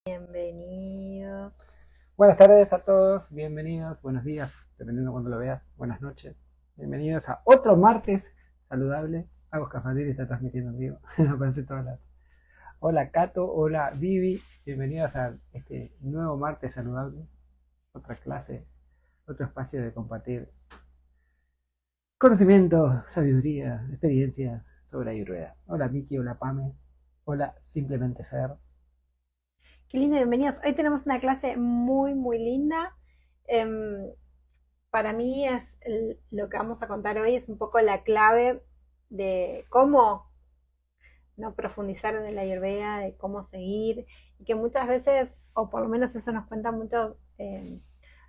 Bienvenidos. Buenas tardes a todos, bienvenidos, buenos días, dependiendo de cuando lo veas, buenas noches. Bienvenidos a otro martes saludable. Agos Cafaliri está transmitiendo en vivo. Aparece todas las. Hola Cato, hola Vivi, bienvenidos a este nuevo martes saludable. Otra clase, otro espacio de compartir conocimiento, sabiduría, experiencias sobre Ayurveda. Hola Miki, hola Pame, hola Simplemente Ser. Qué lindo, bienvenidos. Hoy tenemos una clase muy linda. Em, para mí lo que vamos a contar hoy es un poco la clave de cómo no profundizar en la Ayurveda, de cómo seguir, y que muchas veces, o por lo menos eso nos cuenta mucho,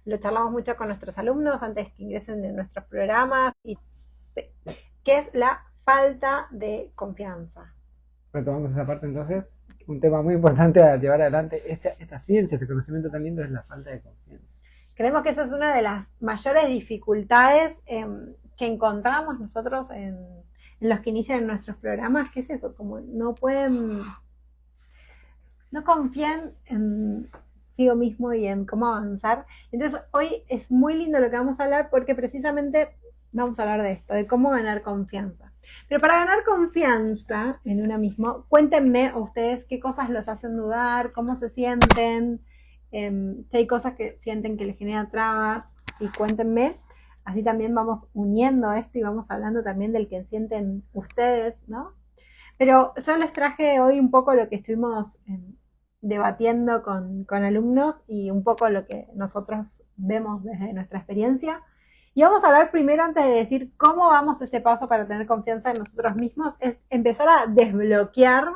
lo charlamos mucho con nuestros alumnos antes que ingresen en nuestros programas, y que es la falta de confianza. Retomamos esa parte entonces. Un tema muy importante a llevar adelante. Esta ciencia, este conocimiento tan lindo es la falta de confianza. Creemos que esa es una de las mayores dificultades que encontramos nosotros en los que inician nuestros programas, que es eso, como no confían en sí mismo y en cómo avanzar. Entonces hoy es muy lindo lo que vamos a hablar porque precisamente vamos a hablar de esto, de cómo ganar confianza. Pero para ganar confianza en uno mismo, cuéntenme a ustedes qué cosas los hacen dudar, cómo se sienten, si hay cosas que sienten que les generan trabas, y cuéntenme. Así también vamos uniendo esto y vamos hablando también del que sienten ustedes, ¿no? Pero yo les traje hoy un poco lo que estuvimos debatiendo con alumnos y un poco lo que nosotros vemos desde nuestra experiencia. Y vamos a hablar primero, antes de decir cómo vamos ese paso para tener confianza en nosotros mismos, es empezar a desbloquear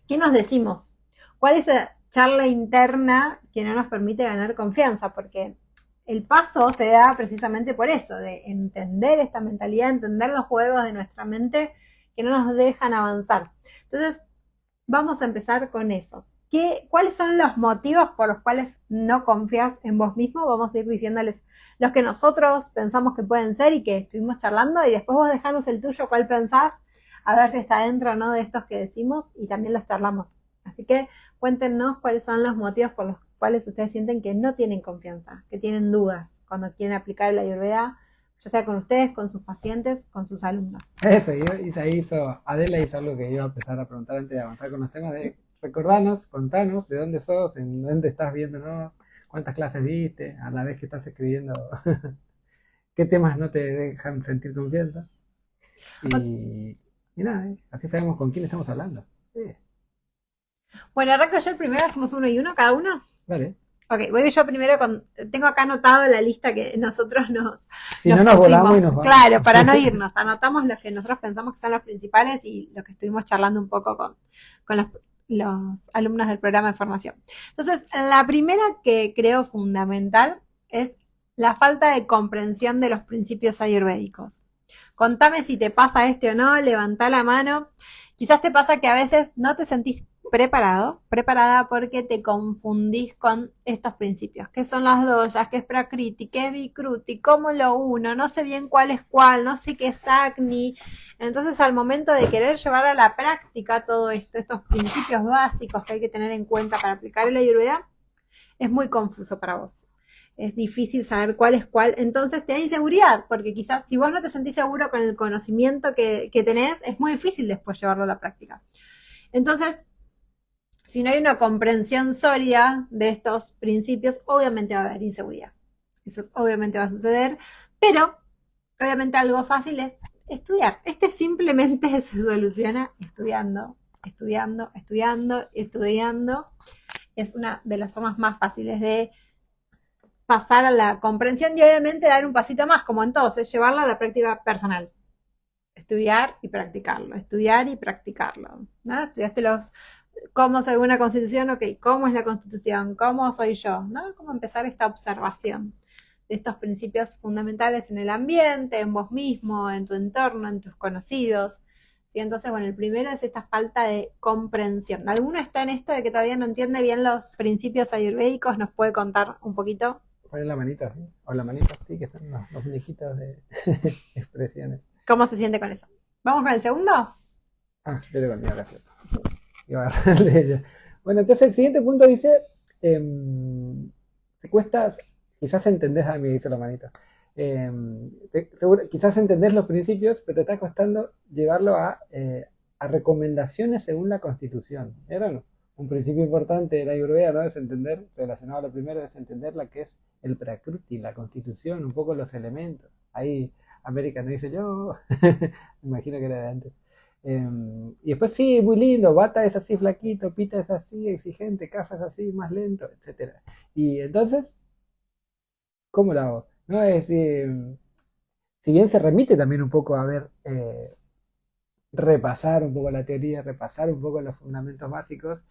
qué nos decimos, cuál es esa charla interna que no nos permite ganar confianza, porque el paso se da precisamente por eso, de entender esta mentalidad, entender los juegos de nuestra mente que no nos dejan avanzar. Entonces, vamos a empezar con eso. ¿Cuáles son los motivos por los cuales no confías en vos mismo? Vamos a ir diciéndoles los que nosotros pensamos que pueden ser y que estuvimos charlando, y después vos dejanos el tuyo, cuál pensás, a ver si está dentro o no de estos que decimos, y también los charlamos. Así que cuéntenos cuáles son los motivos por los cuales ustedes sienten que no tienen confianza, que tienen dudas cuando quieren aplicar la Ayurveda, ya sea con ustedes, con sus pacientes, con sus alumnos. Eso, Adela hizo algo que iba a empezar a preguntar antes de avanzar con los temas de recordanos, contanos de dónde sos, en dónde estás viéndonos, cuántas clases viste, a la vez que estás escribiendo, qué temas no te dejan sentir confianza. Y nada, así sabemos con quién estamos hablando. Bueno, arranco yo el primero, hacemos uno y uno cada uno. Dale. Ok, voy yo primero tengo acá anotado la lista que nosotros nos no nos volamos y nos vamos. Claro, para no irnos, anotamos los que nosotros pensamos que son los principales y los que estuvimos charlando un poco con los alumnos del programa de formación. Entonces, la primera que creo fundamental es la falta de comprensión de los principios ayurvédicos. Contame si te pasa o no, levantá la mano. Quizás te pasa que a veces no te sentís preparada porque te confundís con estos principios. ¿Qué son las doyas? ¿Qué es prakriti? ¿Qué es vikruti? ¿Cómo lo uno? No sé bien cuál es cuál, no sé qué es agni. Entonces, al momento de querer llevar a la práctica todo esto, estos principios básicos que hay que tener en cuenta para aplicar la Ayurveda, es muy confuso para vos. Es difícil saber cuál es cuál, entonces te da inseguridad, porque quizás si vos no te sentís seguro con el conocimiento que tenés, es muy difícil después llevarlo a la práctica. Entonces, si no hay una comprensión sólida de estos principios, obviamente va a haber inseguridad. Eso obviamente va a suceder, pero obviamente algo fácil es estudiar. Simplemente se soluciona estudiando. Es una de las formas más fáciles de pasar a la comprensión y obviamente dar un pasito más, como entonces, llevarlo a la práctica personal. Estudiar y practicarlo, ¿no? Estudiaste cómo se ve una constitución, ok, cómo es la constitución, cómo soy yo, ¿no? Cómo empezar esta observación de estos principios fundamentales en el ambiente, en vos mismo, en tu entorno, en tus conocidos. ¿Sí? Entonces, bueno, el primero es esta falta de comprensión. ¿Alguno está en esto de que todavía no entiende bien los principios ayurvédicos? ¿Nos puede contar un poquito? Poner la manita, ¿sí? O la manita, sí, que son los muñequitos de expresiones. ¿Cómo se siente con eso? ¿Vamos con el segundo? Yo le conté, gracias. Iba a agarrarle ella. Bueno, entonces el siguiente punto dice, te cuesta, quizás entendés, a mí dice la manita, quizás entendés los principios, pero te está costando llevarlo a recomendaciones según la Constitución. ¿Era un principio importante de la Ayurveda, ¿no? Es entender, relacionado a lo primero, es entender la que es el Prakruti, la Constitución, un poco los elementos. Ahí América no dice yo, me imagino que era de antes. Y después sí, muy lindo, Bata es así flaquito, Pita es así exigente, Kapha es así más lento, etcétera. Y entonces, ¿cómo lo hago? ¿No? Es decir, si bien se remite también un poco a ver, repasar un poco la teoría, repasar un poco los fundamentos básicos,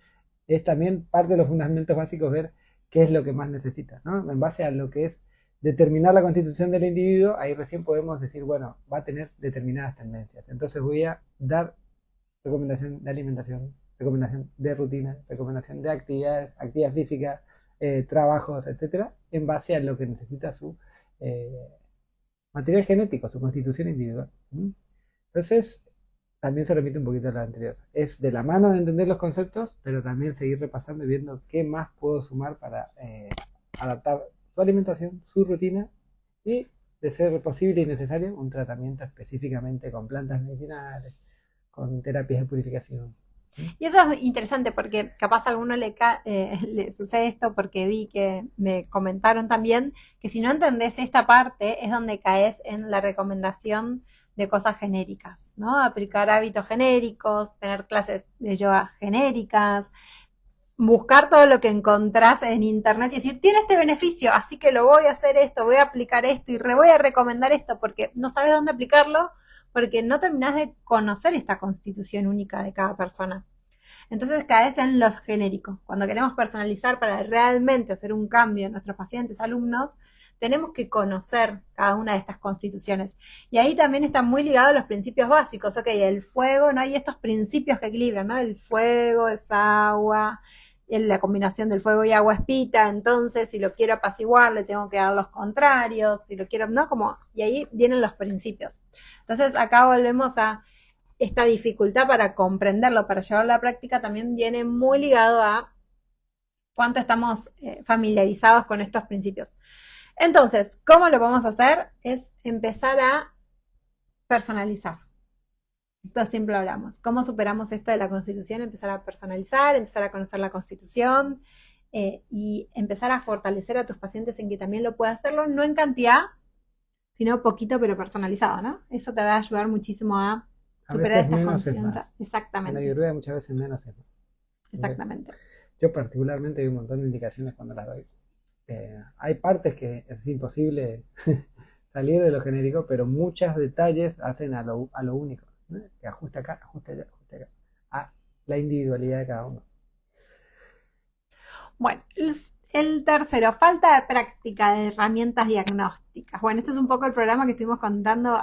es también parte de los fundamentos básicos ver qué es lo que más necesita, ¿no? En base a lo que es determinar la constitución del individuo, ahí recién podemos decir, bueno, va a tener determinadas tendencias. Entonces voy a dar recomendación de alimentación, recomendación de rutina, recomendación de actividades, actividad física, trabajos, etcétera, en base a lo que necesita su material genético, su constitución individual. Entonces, también se repite un poquito a la anterior. Es de la mano de entender los conceptos, pero también seguir repasando y viendo qué más puedo sumar para adaptar su alimentación, su rutina y, de ser posible y necesario, un tratamiento específicamente con plantas medicinales, con terapias de purificación. Y eso es interesante porque capaz a alguno le sucede esto porque vi que me comentaron también que si no entendés esta parte es donde caes en la recomendación de cosas genéricas, ¿no? Aplicar hábitos genéricos, tener clases de yoga genéricas, buscar todo lo que encontrás en internet y decir, tiene este beneficio, así que lo voy a hacer esto, voy a aplicar esto y voy a recomendar esto porque no sabes dónde aplicarlo, porque no terminás de conocer esta constitución única de cada persona. Entonces caes en los genéricos. Cuando queremos personalizar para realmente hacer un cambio en nuestros pacientes, alumnos, tenemos que conocer cada una de estas constituciones. Y ahí también están muy ligados los principios básicos. Ok, el fuego, ¿no? Hay estos principios que equilibran, ¿no? El fuego es agua, la combinación del fuego y agua es pita, entonces si lo quiero apaciguar le tengo que dar los contrarios, si lo quiero, ¿no? Como, y ahí vienen los principios. Entonces acá volvemos a esta dificultad para comprenderlo, para llevarlo a la práctica, también viene muy ligado a cuánto estamos familiarizados con estos principios. Entonces, ¿cómo lo vamos a hacer? Es empezar a personalizar. Entonces siempre hablamos, ¿cómo superamos esto de la Constitución? Empezar a personalizar, empezar a conocer la Constitución y empezar a fortalecer a tus pacientes en que también lo puedes hacerlo, no en cantidad, sino poquito pero personalizado, ¿no? Eso te va a ayudar muchísimo a superar esta confianza. Exactamente. En la Ayurveda muchas veces menos es más. Exactamente. Yo particularmente hay un montón de indicaciones cuando las doy. Hay partes que es imposible salir de lo genérico, pero muchos detalles hacen a lo único, ¿no? Que ajusta acá, ajusta allá, ajusta acá, a la individualidad de cada uno. Bueno, el tercero, falta de práctica de herramientas diagnósticas. Bueno, este es un poco el programa que estuvimos contando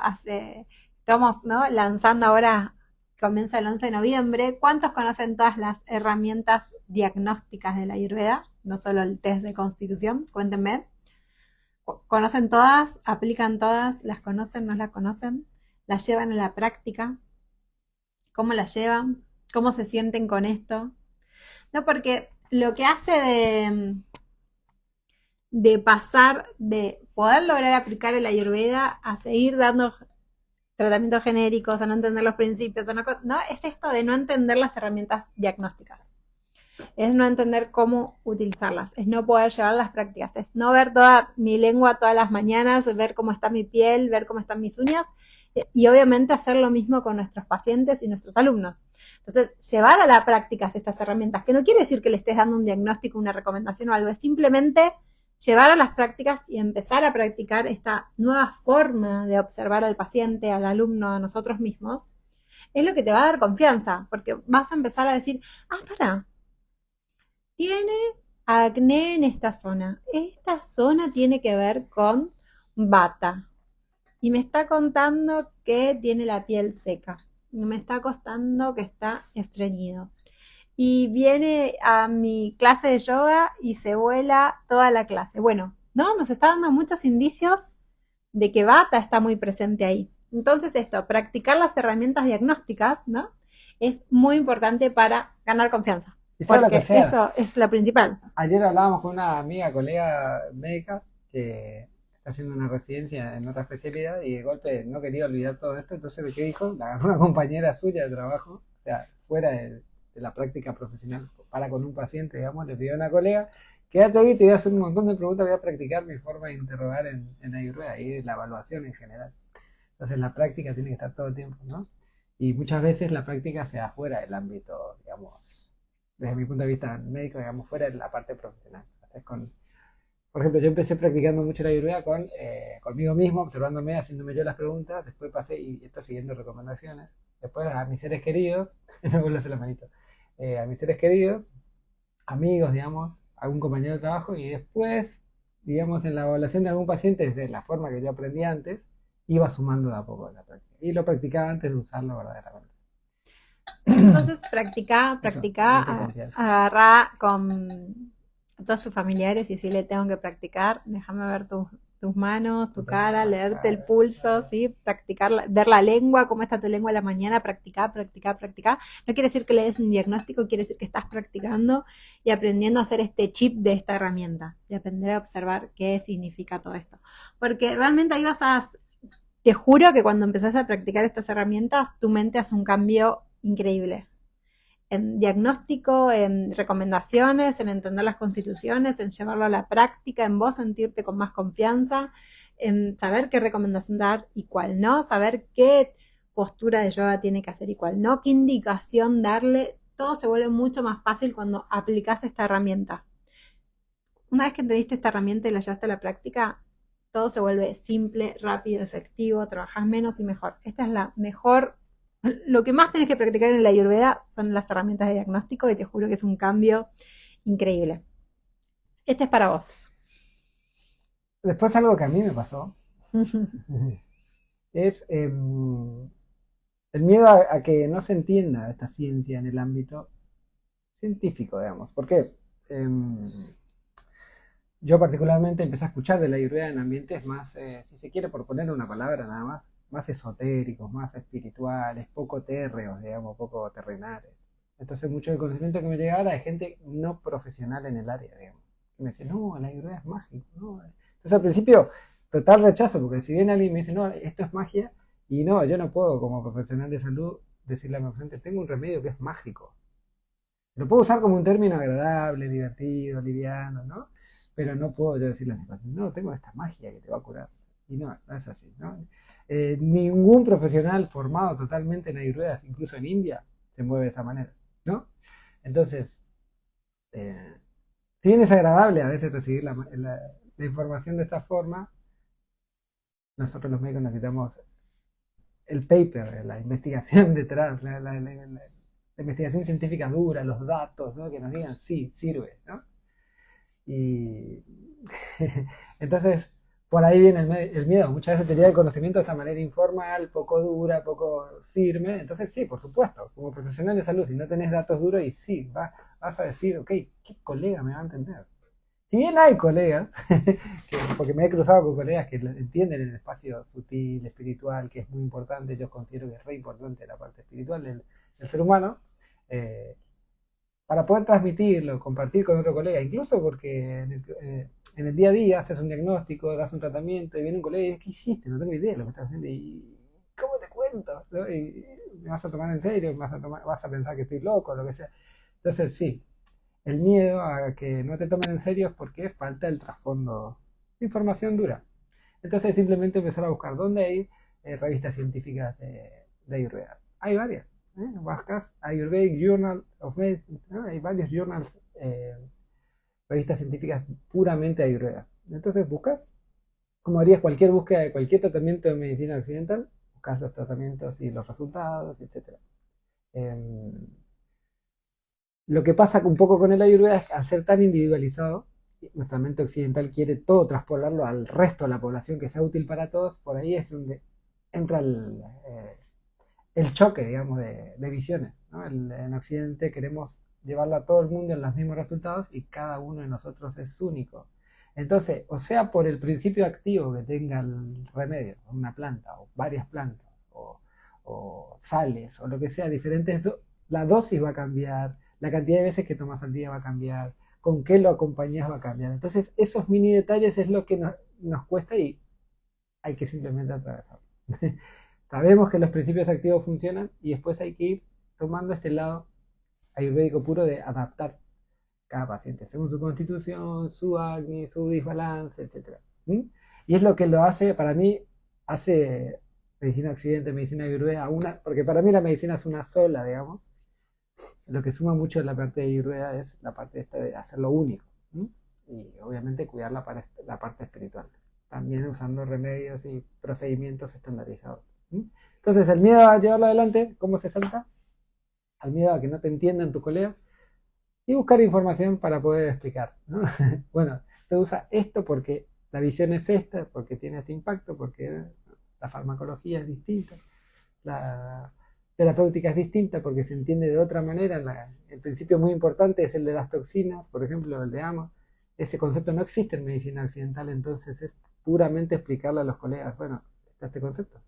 estamos, ¿no? Lanzando ahora, comienza el 11 de noviembre. ¿Cuántos conocen todas las herramientas diagnósticas de la Ayurveda? No solo el test de constitución, cuéntenme. ¿Conocen todas? ¿Aplican todas? ¿Las conocen? ¿No las conocen? ¿Las llevan a la práctica? ¿Cómo las llevan? ¿Cómo se sienten con esto? No, porque lo que hace de pasar de poder lograr aplicar el Ayurveda a seguir dando tratamientos genéricos, a no entender los principios, no, es esto de no entender las herramientas diagnósticas. Es no entender cómo utilizarlas, es no poder llevar las prácticas, es no ver toda mi lengua todas las mañanas, ver cómo está mi piel, ver cómo están mis uñas y obviamente hacer lo mismo con nuestros pacientes y nuestros alumnos. Entonces, llevar a la práctica estas herramientas, que no quiere decir que le estés dando un diagnóstico, una recomendación o algo, es simplemente llevar a las prácticas y empezar a practicar esta nueva forma de observar al paciente, al alumno, a nosotros mismos, es lo que te va a dar confianza, porque vas a empezar a decir, para, tiene acné en esta zona tiene que ver con Vata, y me está contando que tiene la piel seca, me está contando que está estreñido. Y viene a mi clase de yoga y se vuela toda la clase. Bueno, ¿no? Nos está dando muchos indicios de que Vata está muy presente ahí. Entonces practicar las herramientas diagnósticas, ¿no? Es muy importante para ganar confianza. Y sea lo que porque sea. eso es lo principal. Ayer hablábamos con una amiga, colega médica, que está haciendo una residencia en otra especialidad y de golpe no quería olvidar todo esto, entonces ¿qué dijo? La agarró una compañera suya de trabajo, o sea, fuera de la práctica profesional, para con un paciente, digamos, le pidió a una colega, quédate ahí, te voy a hacer un montón de preguntas, voy a practicar mi forma de interrogar en Ayurveda y la evaluación en general. Entonces la práctica tiene que estar todo el tiempo, ¿no? Y muchas veces la práctica se da fuera del ámbito, digamos, desde mi punto de vista médico, digamos, fuera de la parte profesional. Entonces, por ejemplo, yo empecé practicando mucho la ayurveda conmigo mismo, observándome, haciéndome yo las preguntas, después pasé y estoy siguiendo recomendaciones. Después a mis seres queridos, me vuelvo a hacer la manito, a mis seres queridos, amigos, digamos, algún compañero de trabajo y después, digamos, en la evaluación de algún paciente, desde la forma que yo aprendí antes, iba sumando de a poco la práctica. Y lo practicaba antes de usarlo verdaderamente. Entonces, practica, Eso, agarrá con todos tus familiares y si le tengo que practicar, déjame ver tus manos, tu cara, leerte el pulso, ¿sí? Practicar, ver la lengua, cómo está tu lengua a la mañana, practicar. No quiere decir que le des un diagnóstico, quiere decir que estás practicando y aprendiendo a hacer este chip de esta herramienta, y aprender a observar qué significa todo esto. Porque realmente ahí te juro que cuando empezás a practicar estas herramientas, tu mente hace un cambio increíble. En diagnóstico, en recomendaciones, en entender las constituciones, en llevarlo a la práctica, en vos sentirte con más confianza, en saber qué recomendación dar y cuál no, saber qué postura de yoga tiene que hacer y cuál no, qué indicación darle. Todo se vuelve mucho más fácil cuando aplicás esta herramienta. Una vez que entendiste esta herramienta y la llevaste a la práctica, todo se vuelve simple, rápido, efectivo, trabajás menos y mejor. Esta es la mejor. Lo que más tenés que practicar en la Ayurveda son las herramientas de diagnóstico y te juro que es un cambio increíble. Este es para vos. Después algo que a mí me pasó es el miedo a que no se entienda esta ciencia en el ámbito científico, digamos. Porque yo particularmente empecé a escuchar de la ayurveda en ambientes más, si se quiere por poner una palabra nada más esotéricos, más espirituales, poco térreos, digamos, poco terrenales. Entonces mucho del conocimiento que me llegaba era de gente no profesional en el área, digamos. Que me decía, no, la ayurveda es mágico, ¿no? Entonces al principio, total rechazo, porque si bien alguien me dice, no, esto es magia, y no, yo no puedo como profesional de salud decirle a mi paciente, tengo un remedio que es mágico. Lo puedo usar como un término agradable, divertido, liviano, ¿no? Pero no puedo yo decirle a mis pacientes, no, tengo esta magia que te va a curar. Y no, no es así, ¿no? Ningún profesional formado totalmente en Ayurveda, incluso en India, se mueve de esa manera, ¿no? Entonces, si bien es agradable a veces recibir la información de esta forma, nosotros los médicos necesitamos el paper, la investigación detrás, la investigación científica dura, los datos, ¿no? Que nos digan, sí, sirve, ¿no? Y entonces, por ahí viene el miedo. Muchas veces te llega el conocimiento de esta manera informal, poco dura, poco firme. Entonces, sí, por supuesto, como profesional de salud, si no tenés datos duros, y sí, vas a decir, ok, ¿qué colega me va a entender? Si bien hay colegas, porque me he cruzado con colegas que entienden el espacio sutil, espiritual, que es muy importante, yo considero que es re importante la parte espiritual del ser humano, para poder transmitirlo, compartir con otro colega, incluso porque en el día a día haces un diagnóstico, das un tratamiento y viene un colega y dice, ¿qué hiciste? No tengo idea de lo que estás haciendo y ¿cómo te cuento? ¿No? Y me vas a tomar en serio, vas a pensar que estoy loco, lo que sea. Entonces sí, el miedo a que no te tomen en serio es porque falta el trasfondo de información dura. Entonces simplemente empezar a buscar dónde hay revistas científicas de Ayurveda. Hay varias. Buscas Ayurvedic Journal of Medicine, ¿no? Hay varios journals, revistas científicas puramente Ayurveda. Entonces buscas, como harías cualquier búsqueda de cualquier tratamiento de medicina occidental, buscas los tratamientos y los resultados, etc. Lo que pasa un poco con el Ayurveda es que al ser tan individualizado, nuestra mente occidental quiere todo traspolarlo al resto de la población que sea útil para todos, por ahí es donde entra el choque, digamos, de visiones, ¿no? En Occidente queremos llevarlo a todo el mundo en los mismos resultados y cada uno de nosotros es único. Entonces, o sea, por el principio activo que tenga el remedio, una planta o varias plantas o sales o lo que sea, diferentes, la dosis va a cambiar, la cantidad de veces que tomas al día va a cambiar, con qué lo acompañas va a cambiar. Entonces, esos mini detalles es lo que nos cuesta y hay que simplemente atravesarlo. Sabemos que los principios activos funcionan y después hay que ir tomando este lado ayurvédico puro de adaptar cada paciente según su constitución, su acné, su desbalance, etc. Y es lo que lo hace, para mí, hace medicina occidente, medicina ayurveda, porque para mí la medicina es una sola, digamos. Lo que suma mucho en la parte de ayurveda es la parte esta de hacerlo único. Y obviamente cuidar la parte espiritual. También usando remedios y procedimientos estandarizados. Entonces, el miedo a llevarlo adelante, ¿cómo se salta? Al miedo a que no te entiendan tus colegas y buscar información para poder explicar, ¿no? Bueno, se usa esto porque la visión es esta, porque tiene este impacto, porque la farmacología es distinta, la terapéutica es distinta porque se entiende de otra manera. El principio muy importante es el de las toxinas, por ejemplo, el de AMA. Ese concepto no existe en medicina occidental, entonces es puramente explicarle a los colegas, bueno, está este concepto,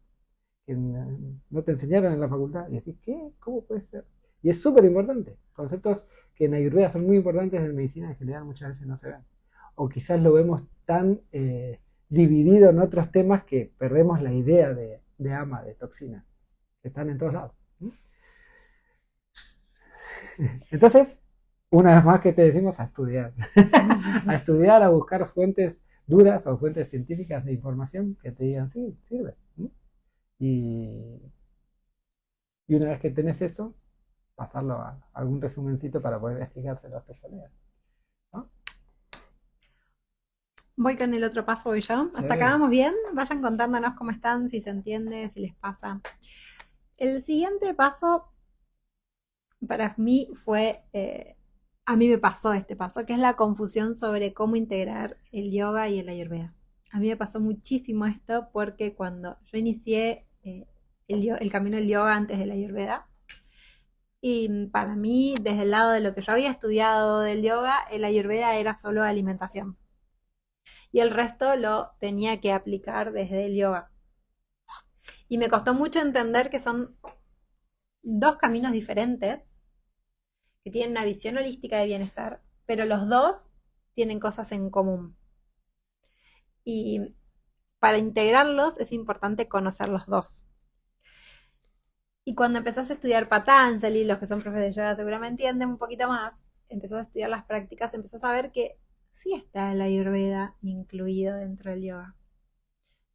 que no te enseñaron en la facultad, y decís, ¿qué? ¿Cómo puede ser? Y es súper importante. Conceptos que en Ayurveda son muy importantes, en medicina en general muchas veces no se ven. O quizás lo vemos tan dividido en otros temas que perdemos la idea de AMA, de toxinas, que están en todos lados. Entonces, una vez más que te decimos a estudiar. A estudiar, a buscar fuentes duras o fuentes científicas de información que te digan, sí, sirve. Y una vez que tenés eso, pasarlo a algún resumencito para poder explicárselo a tus colegas, ¿no? Voy con el otro paso, voy yo. Sí. Hasta acá vamos bien. Vayan contándonos cómo están, si se entiende, si les pasa. El siguiente paso para mí fue, a mí me pasó este paso, que es la confusión sobre cómo integrar el yoga y el ayurveda. A mí me pasó muchísimo esto porque cuando yo inicié el camino del yoga antes de la ayurveda, y para mí, desde el lado de lo que yo había estudiado del yoga, el ayurveda era solo alimentación. Y el resto lo tenía que aplicar desde el yoga. Y me costó mucho entender que son dos caminos diferentes, que tienen una visión holística de bienestar, pero los dos tienen cosas en común. Y para integrarlos es importante conocer los dos. Y cuando empezás a estudiar Patanjali, los que son profes de yoga seguramente entienden un poquito más, empezás a estudiar las prácticas, empezás a ver que sí está el ayurveda incluido dentro del yoga.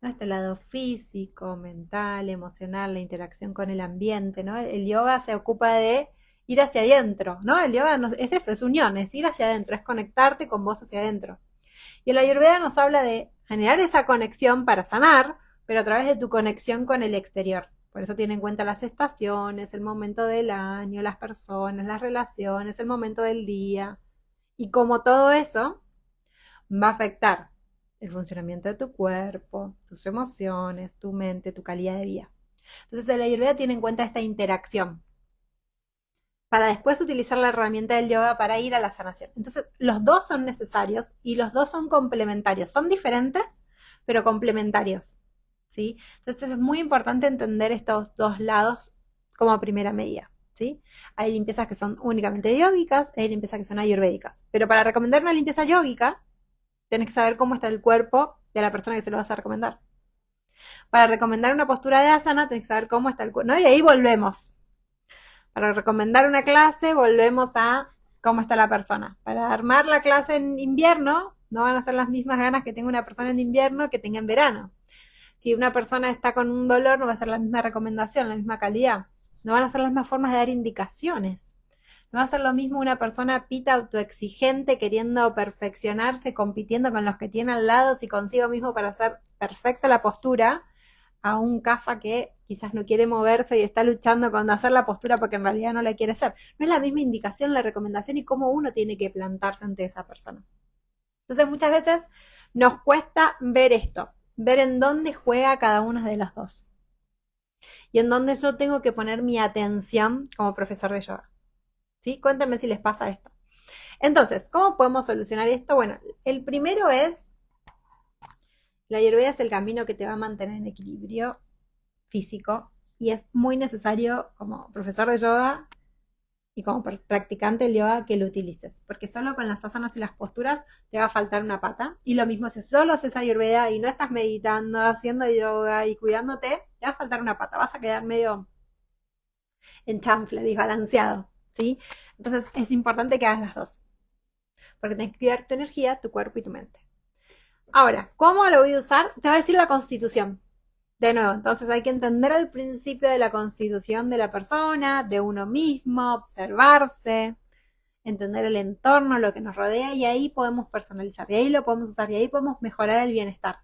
¿No? Está el lado físico, mental, emocional, la interacción con el ambiente, ¿no? El yoga se ocupa de ir hacia adentro, ¿no? El yoga es eso, es unión, es ir hacia adentro, es conectarte con vos hacia adentro. Y el ayurveda nos habla de generar esa conexión para sanar, pero a través de tu conexión con el exterior. Por eso tiene en cuenta las estaciones, el momento del año, las personas, las relaciones, el momento del día. Y como todo eso va a afectar el funcionamiento de tu cuerpo, tus emociones, tu mente, tu calidad de vida. Entonces el ayurveda tiene en cuenta esta interacción para después utilizar la herramienta del yoga para ir a la sanación. Entonces los dos son necesarios y los dos son complementarios. Son diferentes, pero complementarios, ¿sí? Entonces es muy importante entender estos dos lados como primera medida, ¿sí? Hay limpiezas que son únicamente yógicas, hay limpiezas que son ayurvédicas. Pero para recomendar una limpieza yógica, tenés que saber cómo está el cuerpo de la persona que se lo vas a recomendar. Para recomendar una postura de asana, tenés que saber cómo está el cuerpo, ¿no? Y ahí volvemos. Para recomendar una clase, volvemos a cómo está la persona. Para armar la clase en invierno, no van a ser las mismas ganas que tenga una persona en invierno que tenga en verano. Si una persona está con un dolor, no va a ser la misma recomendación, la misma calidad. No van a ser las mismas formas de dar indicaciones. No va a ser lo mismo una persona pita autoexigente queriendo perfeccionarse, compitiendo con los que tiene al lado, si consigo mismo para hacer perfecta la postura, a un kafa que quizás no quiere moverse y está luchando con hacer la postura porque en realidad no la quiere hacer. No es la misma indicación, la recomendación y cómo uno tiene que plantarse ante esa persona. Entonces muchas veces nos cuesta ver esto, ver en dónde juega cada uno de los dos y en dónde yo tengo que poner mi atención como profesor de yoga. ¿Sí? Cuéntenme si les pasa esto. Entonces, ¿cómo podemos solucionar esto? Bueno, el primero es, la ayurveda es el camino que te va a mantener en equilibrio físico y es muy necesario como profesor de yoga y como practicante del yoga que lo utilices, porque solo con las asanas y las posturas te va a faltar una pata. Y lo mismo si solo haces ayurveda y no estás meditando, haciendo yoga y cuidándote, te va a faltar una pata, vas a quedar medio en chanfle, desbalanceado, ¿sí? Entonces es importante que hagas las dos, porque tienes que cuidar tu energía, tu cuerpo y tu mente. Ahora, ¿cómo lo voy a usar? Te va a decir la constitución. De nuevo, entonces hay que entender el principio de la constitución de la persona, de uno mismo, observarse, entender el entorno, lo que nos rodea, y ahí podemos personalizar, y ahí lo podemos usar, y ahí podemos mejorar el bienestar.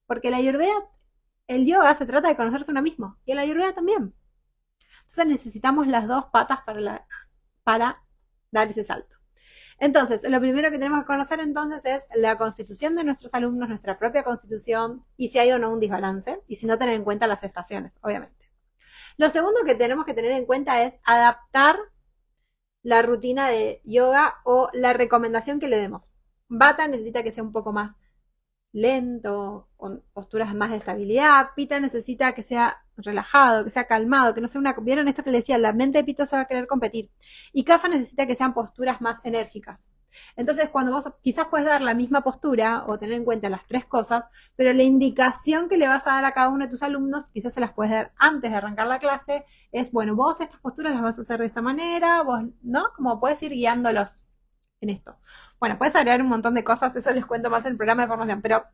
Porque la ayurveda, el yoga se trata de conocerse uno mismo, y la ayurveda también. Entonces necesitamos las dos patas para dar ese salto. Entonces, lo primero que tenemos que conocer entonces es la constitución de nuestros alumnos, nuestra propia constitución, y si hay o no un desbalance, y si no, tener en cuenta las estaciones, obviamente. Lo segundo que tenemos que tener en cuenta es adaptar la rutina de yoga o la recomendación que le demos. Bata necesita que sea un poco más lento, con posturas más de estabilidad. Pita necesita que sea relajado, que sea calmado, que no sea una... ¿Vieron esto que le decía? La mente de Pita se va a querer competir. Y Kapha necesita que sean posturas más enérgicas. Entonces, cuando vos quizás puedes dar la misma postura o tener en cuenta las tres cosas, pero la indicación que le vas a dar a cada uno de tus alumnos, quizás se las puedes dar antes de arrancar la clase, es, bueno, vos estas posturas las vas a hacer de esta manera, vos, ¿no? Como puedes ir guiándolos en esto. Bueno, puedes agregar un montón de cosas, eso les cuento más en el programa de formación, pero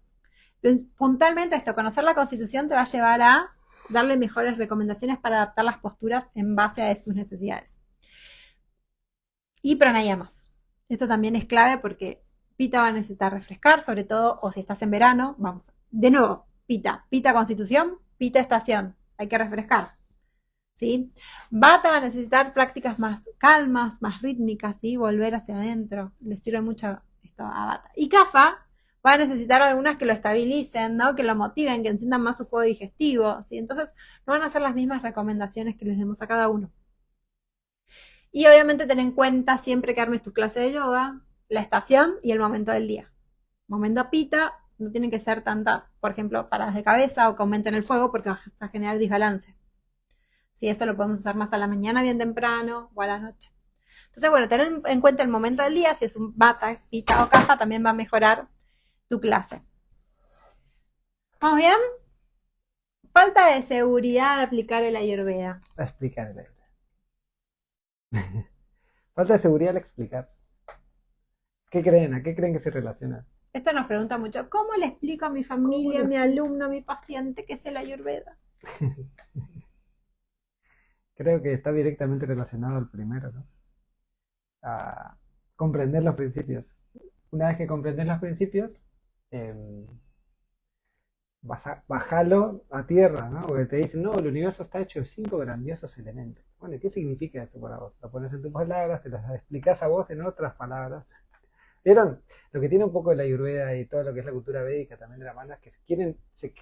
puntualmente esto, conocer la constitución te va a llevar a darle mejores recomendaciones para adaptar las posturas en base a sus necesidades. Y pranayamas. Esto también es clave porque Pita va a necesitar refrescar, sobre todo, o si estás en verano, vamos. De nuevo, Pita constitución, Pita estación, hay que refrescar. ¿Sí? Bata va a necesitar prácticas más calmas, más rítmicas, ¿sí? Volver hacia adentro. Les sirve mucho esto a Bata. Y Kapha va a necesitar algunas que lo estabilicen, ¿no? Que lo motiven, que enciendan más su fuego digestivo, ¿sí? Entonces no van a ser las mismas recomendaciones que les demos a cada uno. Y obviamente ten en cuenta siempre que armes tu clase de yoga, la estación y el momento del día. Momento Pita, no tienen que ser tantas, por ejemplo, paradas de cabeza o que aumenten el fuego porque vas a generar desbalance. Sí, eso lo podemos usar más a la mañana bien temprano o a la noche. Entonces, bueno, tener en cuenta el momento del día, si es un bata, pita o caja, también va a mejorar tu clase. ¿Vamos bien? Falta de seguridad de aplicar el ayurveda. A explicar el ayurveda. Falta de seguridad al explicar. ¿Qué creen? ¿A qué creen que se relaciona? Esto nos pregunta mucho, ¿cómo le explico a mi familia, a mi alumno, a mi paciente qué es el ayurveda? Creo que está directamente relacionado al primero, ¿no? A comprender los principios. Una vez que comprendes los principios, bajalo a tierra, ¿no? Porque te dicen, no, el universo está hecho de 5 grandiosos elementos. Bueno, ¿qué significa eso para vos? Lo pones en tus palabras, te lo explicás a vos en otras palabras. ¿Vieron? Lo que tiene un poco de la Ayurveda y todo lo que es la cultura védica también de la mano es que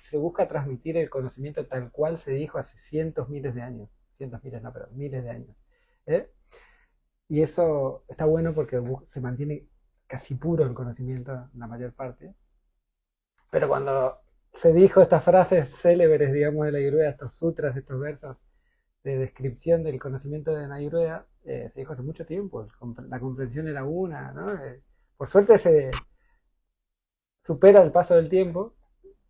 se busca transmitir el conocimiento tal cual se dijo hace cientos, miles de años. Cientos, miles, no, pero miles de años. ¿Eh? Y eso está bueno porque se mantiene casi puro el conocimiento en la mayor parte. Pero cuando se dijo estas frases célebres, digamos, de la Ayurveda, estos sutras, estos versos de descripción del conocimiento de la Ayurveda, se dijo hace mucho tiempo. La comprensión era una, ¿no? Por suerte se supera el paso del tiempo,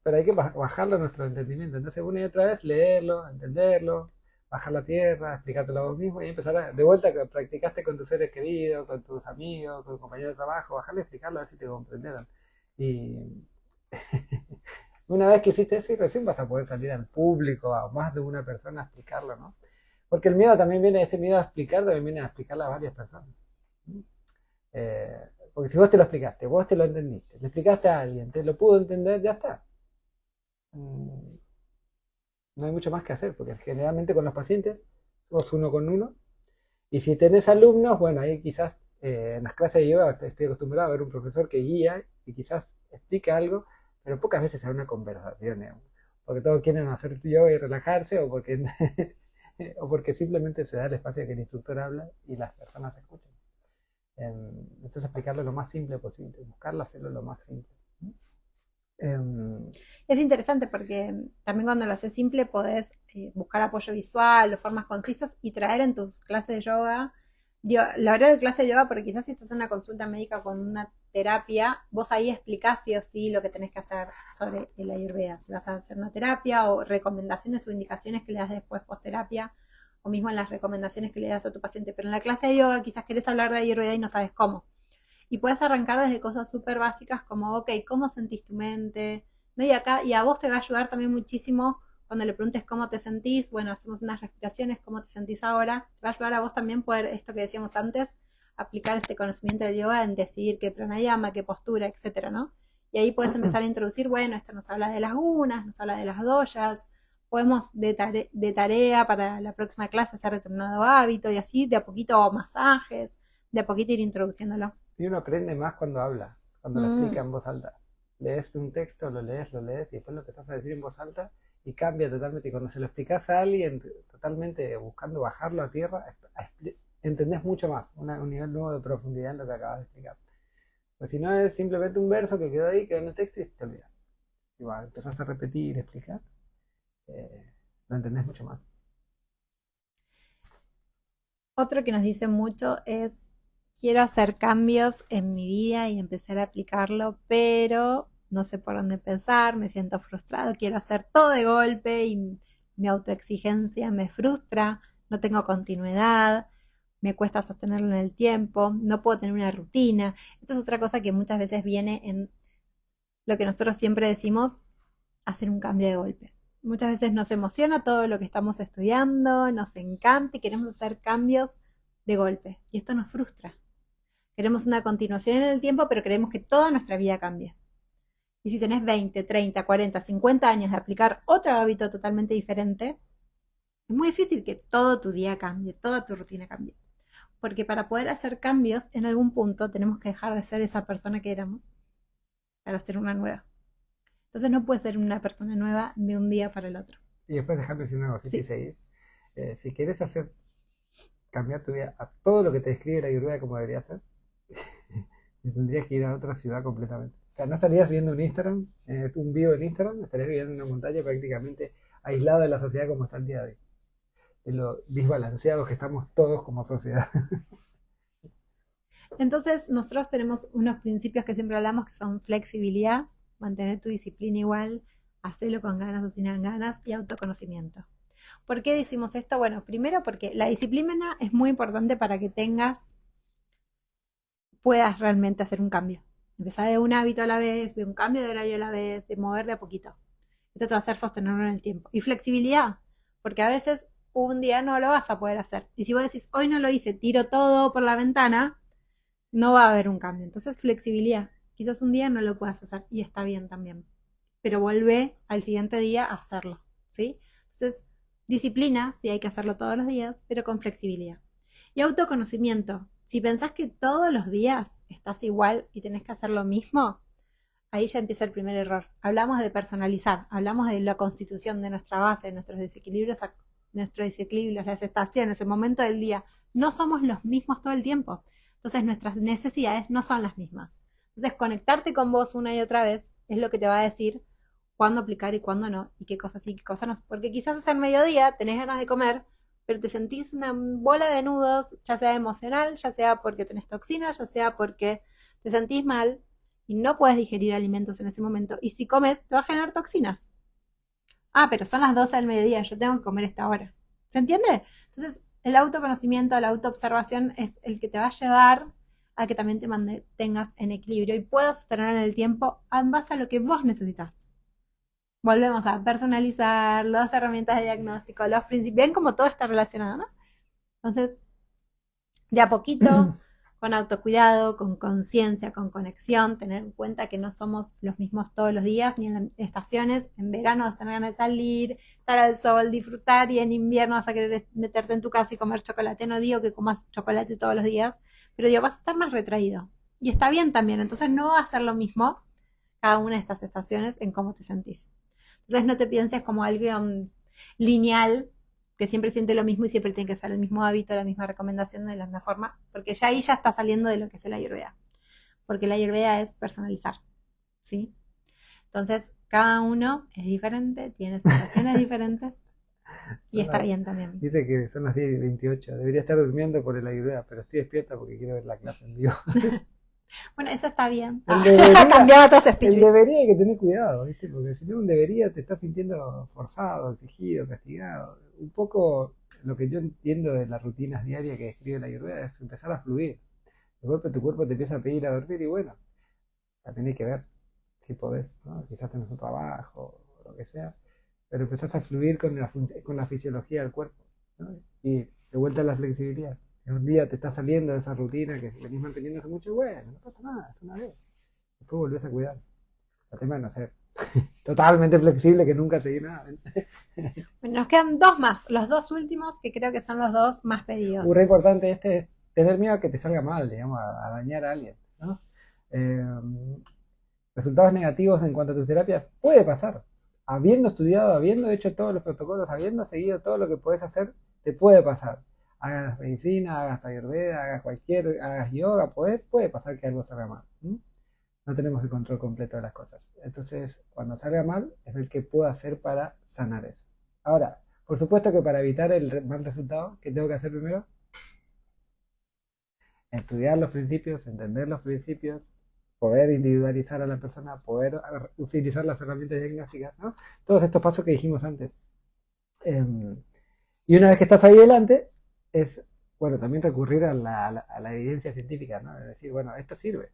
pero hay que bajarlo a nuestro entendimiento. Entonces, una y otra vez, leerlo, entenderlo, bajar la tierra, explicártelo a vos mismo y empezar de vuelta que practicaste con tus seres queridos, con tus amigos, con tus compañeros de trabajo, bajarle y explicarlo a ver si te comprendieron. Y una vez que hiciste eso, y recién vas a poder salir al público, a más de una persona a explicarlo, ¿no? Porque el miedo también viene, este miedo a explicar también viene a explicarle a varias personas. Porque si vos te lo explicaste, vos te lo entendiste, le explicaste a alguien, te lo pudo entender, ya está. No hay mucho más que hacer, porque generalmente con los pacientes vos uno con uno, y si tenés alumnos, bueno, ahí quizás en las clases de yoga estoy acostumbrado a ver un profesor que guía y quizás explica algo, pero pocas veces hay una conversación, digamos, porque todos quieren hacer yoga y relajarse, o porque, o porque simplemente se da el espacio que el instructor habla y las personas escuchan. Entonces explicarlo lo más simple posible, buscarlo hacerlo lo más simple. Es interesante porque también cuando lo haces simple podés buscar apoyo visual o formas concisas y traer en tus clases de yoga La hora de clase de yoga, porque quizás si estás en una consulta médica con una terapia, vos ahí explicás sí o sí lo que tenés que hacer sobre el Ayurveda. Si vas a hacer una terapia o recomendaciones o indicaciones que le das después post terapia, o mismo en las recomendaciones que le das a tu paciente. Pero en la clase de yoga quizás querés hablar de Ayurveda y no sabes cómo. Y puedes arrancar desde cosas súper básicas como, ok, ¿cómo sentís tu mente? ¿No? Y a vos te va a ayudar también muchísimo cuando le preguntes cómo te sentís. Bueno, hacemos unas respiraciones, ¿cómo te sentís ahora? Te va a ayudar a vos también poder, esto que decíamos antes, aplicar este conocimiento del yoga en decidir qué pranayama, qué postura, etcétera, ¿no? Y ahí puedes empezar a introducir, bueno, esto nos habla de las gunas, nos habla de las doyas, podemos de tarea para la próxima clase hacer determinado hábito y así de a poquito masajes, de a poquito ir introduciéndolo. Y uno aprende más cuando habla, cuando lo explica en voz alta. Lees un texto, lo lees, y después lo empezás a decir en voz alta y cambia totalmente. Y cuando se lo explicás a alguien totalmente buscando bajarlo a tierra, entendés mucho más, un nivel nuevo de profundidad en lo que acabas de explicar. Pues si no es simplemente un verso que quedó ahí, quedó en el texto y te olvidas. Y empezás a repetir, explicar, lo entendés mucho más. Otro que nos dice mucho es, quiero hacer cambios en mi vida y empezar a aplicarlo, pero no sé por dónde empezar, me siento frustrado, quiero hacer todo de golpe y mi autoexigencia me frustra, no tengo continuidad, me cuesta sostenerlo en el tiempo, no puedo tener una rutina. Esto es otra cosa que muchas veces viene en lo que nosotros siempre decimos, hacer un cambio de golpe. Muchas veces nos emociona todo lo que estamos estudiando, nos encanta y queremos hacer cambios de golpe. Y esto nos frustra. Queremos una continuación en el tiempo, pero queremos que toda nuestra vida cambie. Y si tenés 20, 30, 40, 50 años de aplicar otro hábito totalmente diferente, es muy difícil que todo tu día cambie, toda tu rutina cambie. Porque para poder hacer cambios, en algún punto tenemos que dejar de ser esa persona que éramos para ser una nueva. Entonces no puedes ser una persona nueva de un día para el otro. Y después déjame decir una cosita Sí. y seguir. Si quieres cambiar tu vida a todo lo que te describe la Ayurveda como debería ser, tendrías que ir a otra ciudad completamente. O sea, no estarías viendo un Instagram, un vivo en Instagram, estarías viviendo en una montaña prácticamente aislado de la sociedad como está el día de hoy. De lo desbalanceados que estamos todos como sociedad. Entonces nosotros tenemos unos principios que siempre hablamos que son flexibilidad, mantener tu disciplina igual, hacerlo con ganas o sin ganas y autoconocimiento. ¿Por qué decimos esto? Bueno, primero porque la disciplina es muy importante para que puedas realmente hacer un cambio. Empezar de un hábito a la vez, de un cambio de horario a la vez, de mover de a poquito. Esto te va a hacer sostenerlo en el tiempo. Y flexibilidad, porque a veces un día no lo vas a poder hacer. Y si vos decís, hoy no lo hice, tiro todo por la ventana, no va a haber un cambio. Entonces, flexibilidad. Quizás un día no lo puedas hacer y está bien también. Pero vuelve al siguiente día a hacerlo, ¿sí? Entonces, disciplina, sí hay que hacerlo todos los días, pero con flexibilidad. Y autoconocimiento. Si pensás que todos los días estás igual y tenés que hacer lo mismo, ahí ya empieza el primer error. Hablamos de personalizar, hablamos de la constitución de nuestra base, de nuestros desequilibrios, las estaciones, el momento del día. No somos los mismos todo el tiempo. Entonces nuestras necesidades no son las mismas. Entonces conectarte con vos una y otra vez es lo que te va a decir cuándo aplicar y cuándo no, y qué cosas sí y qué cosas no. Porque quizás es el mediodía, tenés ganas de comer, pero te sentís una bola de nudos, ya sea emocional, ya sea porque tenés toxinas, ya sea porque te sentís mal y no puedes digerir alimentos en ese momento. Y si comes, te va a generar toxinas. Ah, pero son las 12 del mediodía, yo tengo que comer esta hora. ¿Se entiende? Entonces, el autoconocimiento, la autoobservación es el que te va a llevar a que también te mantengas en equilibrio y puedas sostener en el tiempo en base a lo que vos necesitas. Volvemos a personalizar las herramientas de diagnóstico, los principios, ven cómo todo está relacionado, ¿no? Entonces, de a poquito, con autocuidado, con conciencia, con conexión, tener en cuenta que no somos los mismos todos los días, ni en las estaciones. En verano vas a tener ganas de salir, estar al sol, disfrutar, y en invierno vas a querer meterte en tu casa y comer chocolate. No digo que comas chocolate todos los días, pero digo, vas a estar más retraído. Y está bien también, entonces no va a ser lo mismo cada una de estas estaciones en cómo te sentís. Entonces no te pienses como algo lineal, que siempre siente lo mismo y siempre tiene que ser el mismo hábito, la misma recomendación de la misma forma, porque ya ahí ya está saliendo de lo que es la Ayurveda, porque la Ayurveda es personalizar, ¿sí? Entonces, cada uno es diferente, tiene sensaciones diferentes, Y está bien también. Dice que son las 10:28. Debería estar durmiendo por el ayurveda, pero estoy despierta porque quiero ver la clase en vivo. Bueno, eso está bien. El debería, Cambiaba todo ese el speech. debería hay que tener cuidado, ¿viste? Porque si no un debería te estás sintiendo forzado, exigido, castigado. Un poco lo que yo entiendo de las rutinas diarias que describe la ayurveda es empezar a fluir. De golpe tu cuerpo te empieza a pedir a dormir y bueno, también hay que ver si podés, ¿no? Quizás tenés un trabajo o lo que sea, pero empezás a fluir con la fisiología del cuerpo, ¿no? Y de vuelta a la flexibilidad. Si un día te está saliendo de esa rutina que venís manteniendo hace mucho, bueno, no pasa nada, es una vez. Después volvés a cuidar. El tema de no ser totalmente flexible que nunca seguí nada. Bueno, nos quedan dos más, los dos últimos que creo que son los dos más pedidos. Un re importante este es tener miedo a que te salga mal, digamos, a dañar a alguien, ¿no? Eh, Resultados negativos en cuanto a tus terapias puede pasar. Habiendo estudiado, habiendo hecho todos los protocolos, habiendo seguido todo lo que puedes hacer, te puede pasar. Hagas medicina, hagas ayurveda, hagas yoga, puede pasar que algo salga mal. ¿Mm? No tenemos el control completo de las cosas. Entonces, cuando salga mal, es el que puedo hacer para sanar eso. Ahora, por supuesto que para evitar el mal resultado, ¿qué tengo que hacer primero? Estudiar los principios, entender los principios, poder individualizar a la persona, poder utilizar las herramientas diagnósticas, ¿no? Todos estos pasos que dijimos antes. Y una vez que estás ahí delante, es, bueno, también recurrir a la evidencia científica, ¿no? Es decir, bueno, esto sirve.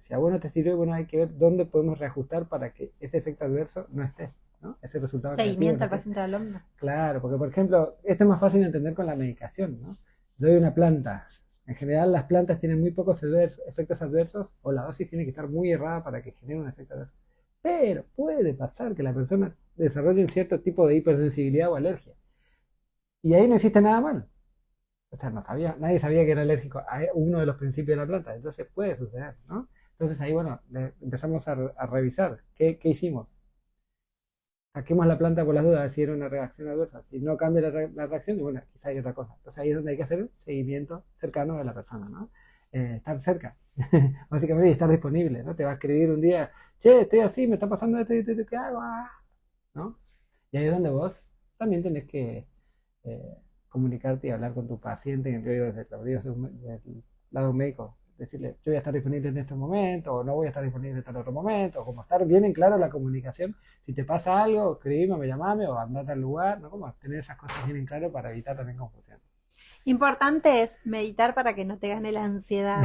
Si a vos no te sirve, bueno, hay que ver dónde podemos reajustar para que ese efecto adverso no esté, ¿no? Ese resultado Seguimiento al negativo no esté. paciente del alumno. Claro, porque por ejemplo, esto es más fácil de entender con la medicación, ¿no? Doy una planta. En general las plantas tienen muy pocos efectos adversos o la dosis tiene que estar muy errada para que genere un efecto adverso. Pero puede pasar que la persona desarrolle un cierto tipo de hipersensibilidad o alergia. Y ahí no existe nada mal. O sea, nadie sabía que era alérgico a uno de los principios de la planta. Entonces puede suceder, ¿no? Entonces ahí, bueno, empezamos a revisar qué hicimos. Saquemos la planta por las dudas, a ver si era una reacción adversa. Si no cambia la reacción, y bueno, quizá hay otra cosa. Entonces ahí es donde hay que hacer el seguimiento cercano de la persona, ¿no? Estar cerca, básicamente, y estar disponible, ¿no? Te va a escribir un día, che, estoy así, me está pasando esto, ¿qué hago? ¿No? Y ahí es donde vos también tenés que comunicarte y hablar con tu paciente, en el del lado médico, decirle, yo voy a estar disponible en este momento, o no voy a estar disponible en tal otro momento, o como estar bien en claro la comunicación. Si te pasa algo, escribime, me llamame, o andate al lugar, ¿no? Como tener esas cosas bien en claro para evitar también confusión. Importante es meditar para que no te gane la ansiedad.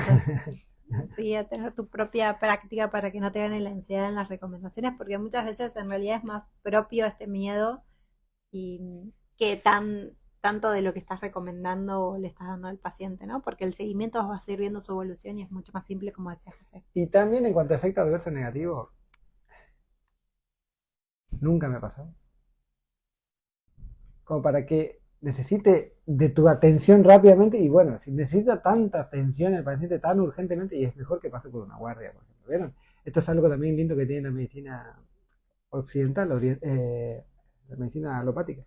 Sí, a tener tu propia práctica para que no te gane la ansiedad en las recomendaciones, porque muchas veces en realidad es más propio este miedo y que tanto de lo que estás recomendando o le estás dando al paciente, ¿no? Porque el seguimiento va a seguir viendo su evolución y es mucho más simple, como decía José. Y también en cuanto a efecto adverso negativo, nunca me ha pasado. Como para que necesite de tu atención rápidamente, y bueno, si necesita tanta atención el paciente tan urgentemente, y es mejor que pase por una guardia, por ejemplo. ¿Vieron? Esto es algo también lindo que tiene la medicina occidental, la medicina alopática.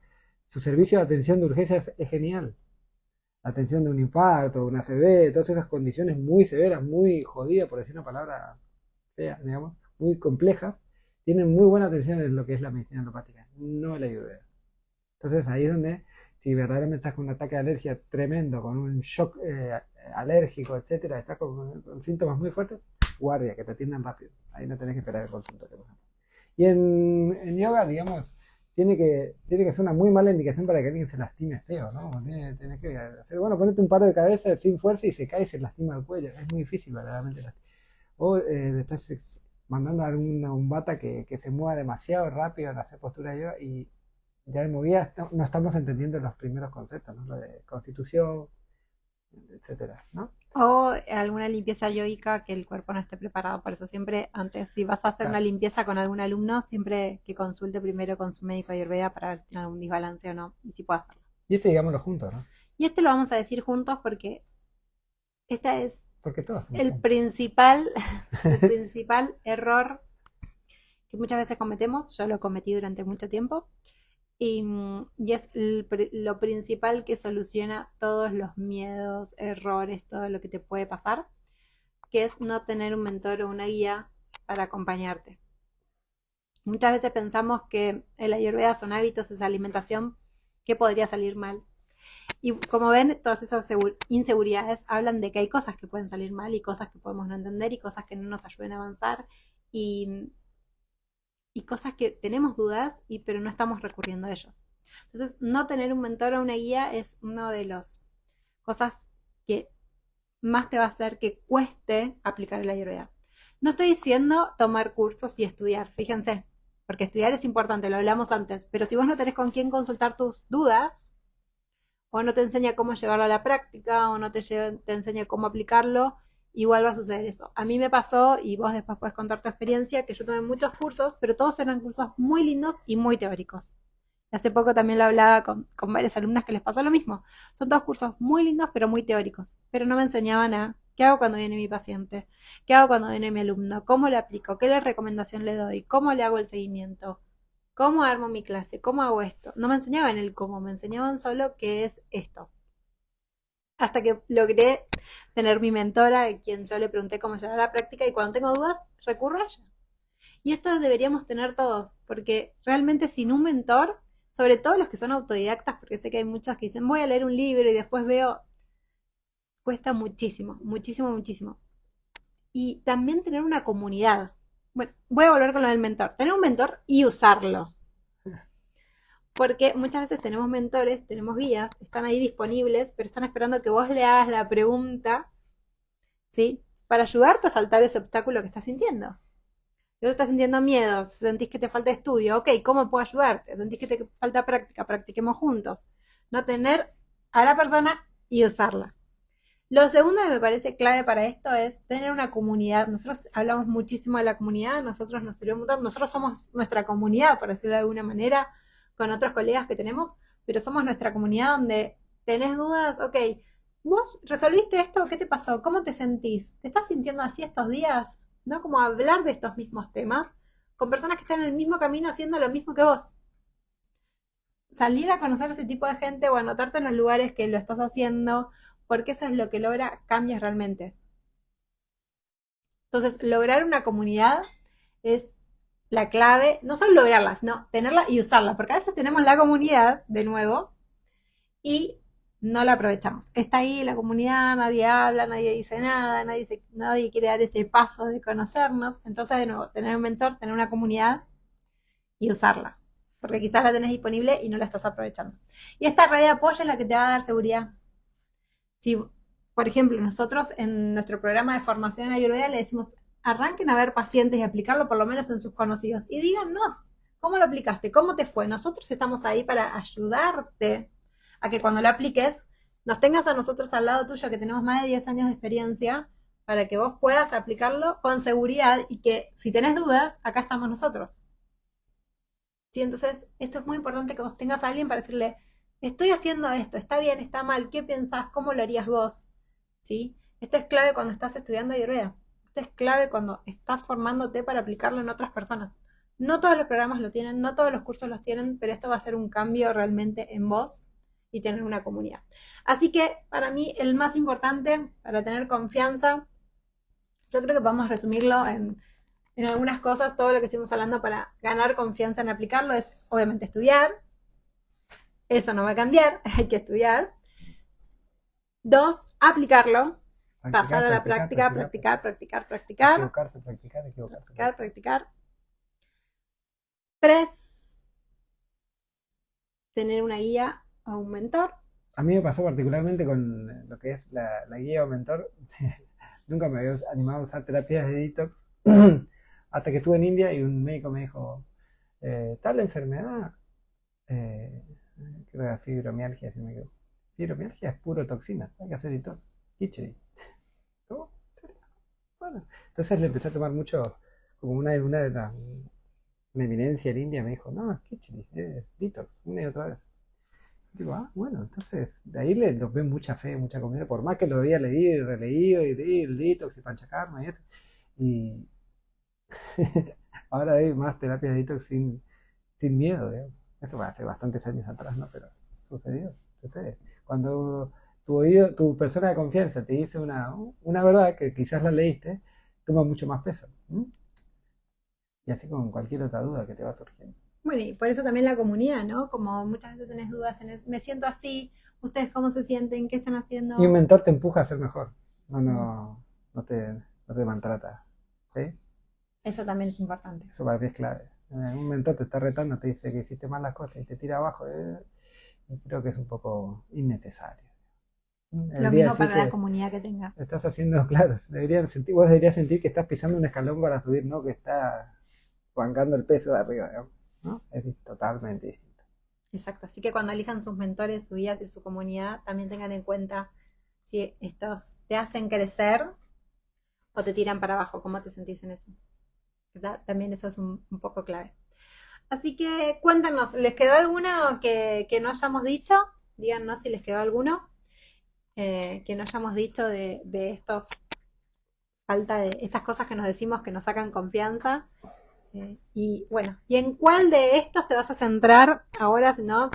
Su servicio de atención de urgencias es genial. La atención de un infarto, una ACV, todas esas condiciones muy severas, muy jodidas, por decir una palabra fea, digamos, muy complejas, tienen muy buena atención en lo que es la medicina alopática, no la ayurveda. Entonces ahí es donde, si verdaderamente estás con un ataque de alergia tremendo, con un shock alérgico, etcétera, estás con síntomas muy fuertes, guardia, que te atiendan rápido. Ahí no tenés que esperar el consultorio. Y en yoga, digamos, tiene que ser una muy mala indicación para que alguien se lastime feo, ¿no? Tienes que hacer, bueno, ponete un paro de cabeza sin fuerza y se cae y se lastima el cuello. Es muy difícil, verdaderamente. O le estás mandando a un bata que se mueva demasiado rápido en hacer postura de yoga y ya de movida no estamos entendiendo los primeros conceptos, ¿no? Lo de constitución, etcétera, ¿no? O alguna limpieza yógica que el cuerpo no esté preparado. Por eso siempre antes, si vas a hacer una limpieza con algún alumno, siempre que consulte primero con su médico ayurveda para ver si tiene algún desbalance o no, y si puede hacerlo. Y digámoslo juntos, ¿no? Y lo vamos a decir juntos porque este es porque todos el principal error que muchas veces cometemos. Yo lo cometí durante mucho tiempo. Y es lo principal que soluciona todos los miedos, errores, todo lo que te puede pasar, que es no tener un mentor o una guía para acompañarte. Muchas veces pensamos que el ayurveda son hábitos, es alimentación, qué podría salir mal. Y como ven, todas esas inseguridades hablan de que hay cosas que pueden salir mal y cosas que podemos no entender y cosas que no nos ayuden a avanzar y, y cosas que tenemos dudas, pero no estamos recurriendo a ellos. Entonces, no tener un mentor o una guía es una de las cosas que más te va a hacer que cueste aplicar la Ayurveda. No estoy diciendo tomar cursos y estudiar, fíjense, porque estudiar es importante, lo hablamos antes, pero si vos no tenés con quién consultar tus dudas, o no te enseña cómo llevarlo a la práctica, o no te enseña cómo aplicarlo, igual va a suceder eso. A mí me pasó, y vos después puedes contar tu experiencia, que yo tomé muchos cursos, pero todos eran cursos muy lindos y muy teóricos. Hace poco también lo hablaba con varias alumnas que les pasó lo mismo. Son todos cursos muy lindos, pero muy teóricos. Pero no me enseñaban a qué hago cuando viene mi paciente, qué hago cuando viene mi alumno, cómo le aplico, qué recomendación le doy, cómo le hago el seguimiento, cómo armo mi clase, cómo hago esto. No me enseñaban el cómo, me enseñaban solo qué es esto. Hasta que logré tener mi mentora, a quien yo le pregunté cómo llevar a la práctica, y cuando tengo dudas, recurro a ella. Y esto deberíamos tener todos, porque realmente sin un mentor, sobre todo los que son autodidactas, porque sé que hay muchos que dicen voy a leer un libro y después veo, cuesta muchísimo, muchísimo, muchísimo. Y también tener una comunidad. Bueno, voy a volver con lo del mentor. Tener un mentor y usarlo. Porque muchas veces tenemos mentores, tenemos guías, están ahí disponibles, pero están esperando que vos le hagas la pregunta, ¿sí? Para ayudarte a saltar ese obstáculo que estás sintiendo. Si vos estás sintiendo miedo, sentís que te falta estudio, ok, ¿cómo puedo ayudarte? Sentís que te falta práctica, practiquemos juntos. No tener a la persona y usarla. Lo segundo que me parece clave para esto es tener una comunidad. Nosotros hablamos muchísimo de la comunidad, nosotros nos sirve un montón, nosotros somos nuestra comunidad, por decirlo de alguna manera, con otros colegas que tenemos, pero somos nuestra comunidad donde tenés dudas, ok, vos resolviste esto, ¿qué te pasó? ¿Cómo te sentís? ¿Te estás sintiendo así estos días? ¿No? Como hablar de estos mismos temas con personas que están en el mismo camino haciendo lo mismo que vos. Salir a conocer a ese tipo de gente o anotarte en los lugares que lo estás haciendo, porque eso es lo que logra cambios realmente. Entonces, lograr una comunidad es la clave, no solo lograrla, sino tenerla y usarla, porque a veces tenemos la comunidad, de nuevo, y no la aprovechamos. Está ahí la comunidad, nadie habla, nadie dice nada, nadie quiere dar ese paso de conocernos. Entonces, de nuevo, tener un mentor, tener una comunidad y usarla, porque quizás la tenés disponible y no la estás aprovechando. Y esta red de apoyo es la que te va a dar seguridad. Si, por ejemplo, nosotros en nuestro programa de formación en Ayurveda le decimos, arranquen a ver pacientes y aplicarlo por lo menos en sus conocidos y díganos cómo lo aplicaste, cómo te fue. Nosotros estamos ahí para ayudarte a que cuando lo apliques nos tengas a nosotros al lado tuyo, que tenemos más de 10 años de experiencia, para que vos puedas aplicarlo con seguridad y que si tenés dudas, acá estamos nosotros. ¿Sí? Entonces, esto es muy importante, que vos tengas a alguien para decirle, estoy haciendo esto, está bien, está mal, ¿qué pensás? ¿Cómo lo harías vos? ¿Sí? Esto es clave cuando estás estudiando Ayurveda. Esto es clave cuando estás formándote para aplicarlo en otras personas. No todos los programas lo tienen, no todos los cursos los tienen, pero esto va a ser un cambio realmente en vos y tener una comunidad. Así que para mí el más importante para tener confianza, yo creo que podemos resumirlo en algunas cosas. Todo lo que estuvimos hablando para ganar confianza en aplicarlo es obviamente estudiar. Eso no va a cambiar, hay que estudiar. 2, aplicarlo. Pasar a la práctica, practicar. Equivocarse, practicar. Practicar. 3, tener una guía o un mentor. A mí me pasó particularmente con lo que es la guía o mentor. Nunca me había animado a usar terapias de detox hasta que estuve en India y un médico me dijo, tal enfermedad, creo que era fibromialgia, si me equivoco. Fibromialgia es puro toxina, hay que hacer detox. Kicheri. ¿Cómo? Bueno, entonces le empecé a tomar mucho, como una de las, una eminencia en India me dijo, no, es Kicheri, es detox, una y otra vez. Digo, bueno, entonces de ahí le tomé mucha fe, mucha confianza, por más que lo había leído y releído, y el detox y panchakarma y esto. Y ahora hay más terapias de detox sin miedo, digamos. Eso fue hace bastantes años atrás, ¿no? Pero sucede. Cuando tu persona de confianza te dice una verdad que quizás la leíste, toma mucho más peso. ¿Mm? Y así con cualquier otra duda que te va surgiendo. Bueno, y por eso también la comunidad, ¿no? Como muchas veces tenés dudas, me siento así, ustedes cómo se sienten, qué están haciendo. Y un mentor te empuja a ser mejor, Mm. no te maltrata. ¿Sí? Eso también es importante. Eso para mí es clave. Un mentor te está retando, te dice que hiciste mal las cosas y te tira abajo. Y creo que es un poco innecesario. Lo Debería mismo decir para la que comunidad que tengas. estás haciendo, claro, vos deberías sentir que estás pisando un escalón para subir, no que estás bancando el peso de arriba, digamos, ¿no? Es totalmente distinto. Exacto. Así que cuando elijan sus mentores, sus guías y su comunidad, también tengan en cuenta si estos te hacen crecer o te tiran para abajo, cómo te sentís en eso. ¿Verdad? También eso es un poco clave. Así que cuéntanos, ¿les quedó alguno que no hayamos dicho? Díganos si les quedó alguno que no hayamos dicho de estos falta de estas cosas que nos decimos que nos sacan confianza. Y bueno, ¿y en cuál de estos te vas a centrar ahora? Si no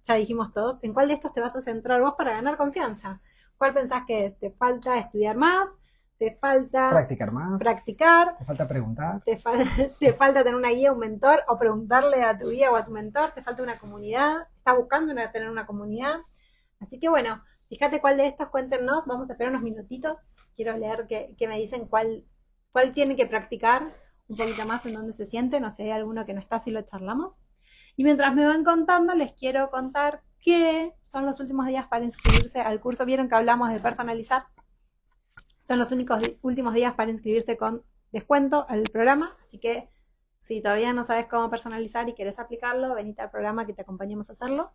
ya dijimos todos, ¿en cuál de estos te vas a centrar vos para ganar confianza? ¿Cuál pensás que es? ¿Te falta estudiar más? ¿Te falta Practicar más, practicar? te falta preguntar. ¿Te falta tener una guía, un mentor? ¿O preguntarle a tu guía o a tu mentor? ¿Te falta una comunidad? ¿Estás buscando tener una comunidad? Así que bueno, fíjate cuál de estos, cuéntenos, vamos a esperar unos minutitos, quiero leer que me dicen cuál tiene que practicar un poquito más en dónde se sienten, o si hay alguno que no está, si lo charlamos. Y mientras me van contando, les quiero contar que son los últimos días para inscribirse al curso. Vieron que hablamos de personalizar. Son los últimos días para inscribirse con descuento al programa, así que si todavía no sabes cómo personalizar y querés aplicarlo, venite al programa que te acompañemos a hacerlo.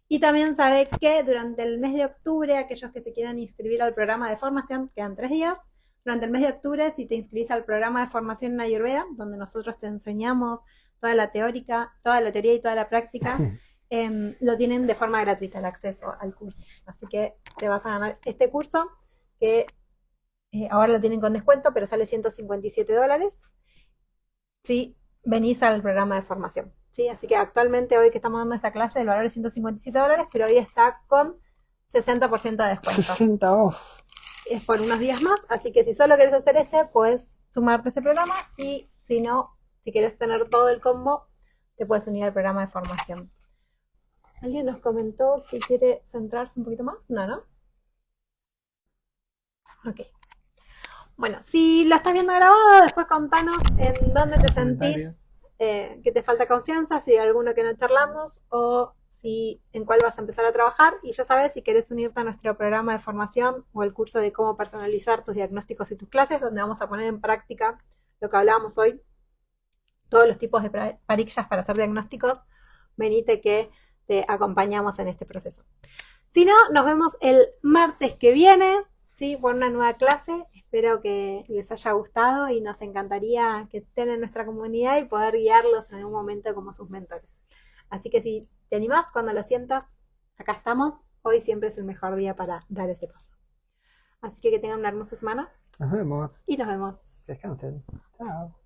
Y también sabe que durante el mes de octubre, aquellos que se quieran inscribir al programa de formación, quedan 3 días. Durante el mes de octubre, si te inscribís al programa de formación en Ayurveda, donde nosotros te enseñamos toda la teoría y toda la práctica, lo tienen de forma gratuita el acceso al curso. Así que te vas a ganar este curso, que ahora lo tienen con descuento, pero sale $157. Sí, venís al programa de formación. ¿Sí? Así que actualmente hoy que estamos dando esta clase el valor es $157, pero hoy está con 60% de descuento. 60 off. Es por unos días más, así que si solo querés hacer ese, puedes sumarte a ese programa y si no, si querés tener todo el combo, te puedes unir al programa de formación. ¿Alguien nos comentó que quiere centrarse un poquito más? No, ¿no? Ok. Bueno, si lo estás viendo grabado, después contanos en dónde te sentís que te falta confianza, si hay alguno que no charlamos o si en cuál vas a empezar a trabajar. Y ya sabes, si querés unirte a nuestro programa de formación o el curso de cómo personalizar tus diagnósticos y tus clases, donde vamos a poner en práctica lo que hablábamos hoy, todos los tipos de parillas para hacer diagnósticos, venite que te acompañamos en este proceso. Si no, nos vemos el martes que viene, ¿sí? Por una nueva clase. Espero que les haya gustado y nos encantaría que estén en nuestra comunidad y poder guiarlos en algún momento como sus mentores. Así que si te animás, cuando lo sientas, acá estamos. Hoy siempre es el mejor día para dar ese paso. Así que tengan una hermosa semana. Nos vemos. Y nos vemos. Descansen. Chao.